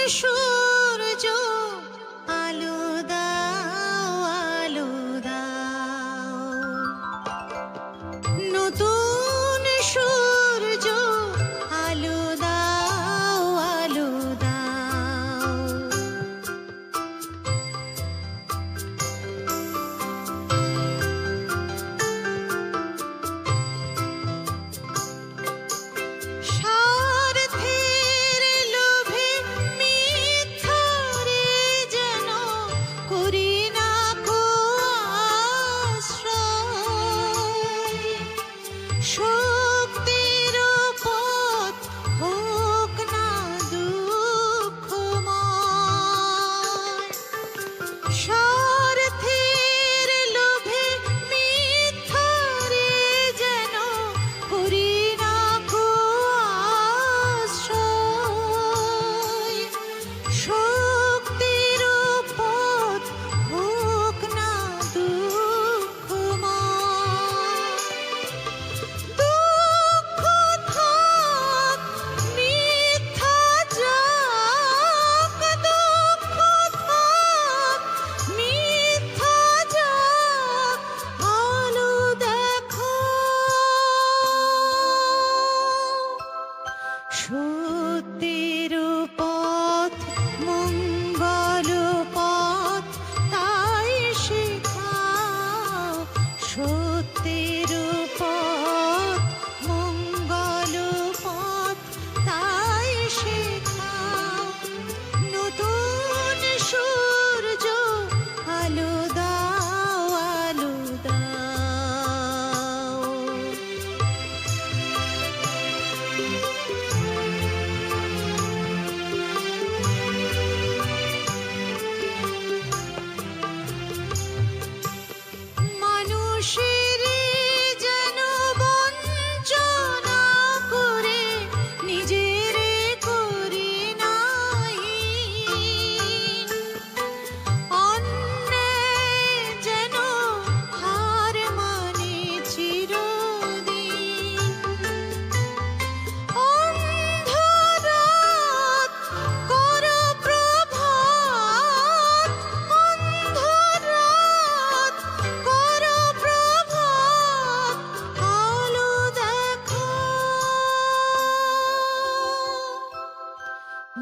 সূর্য আলো দাও, আলো দাও, নতুন সূর্য আলো দাও, আলো দাও। স্বার্থের লোভে মিথ্যারে যেন করি না কো আশ্রয়, শক্তির পথ হোক না দুঃখময়। স্বার্থের লোভে মিথ্যারে যেন করি না কো আশ্রয়, শক্তির পথ হোক না দুঃখময়। দুঃখ থাক মিথ্যা যাক, দুঃখ থাক মিথ্যা যাক, আলো দেখো। সত্যের পথ মঙ্গল পথ তাই শেখাও, সত্যের পথ মঙ্গল পথ তাই শেখাও, নতুন সূর্য আলো দাও, আলো দাও। মানুষের যেন বঞ্চনা করে নিজের করি নাই, অন্যায় যেন হার মানে চিরদিন। অন্ধরাত করো প্রভাত, অন্ধরাত করো প্রভাত, আলো দেখো।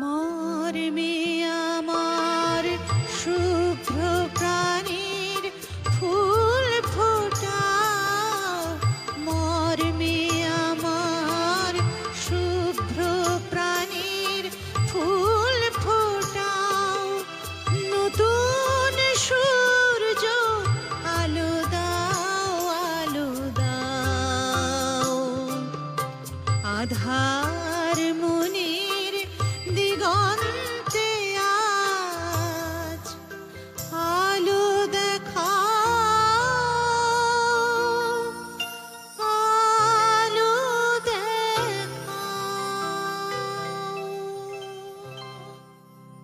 মর্মে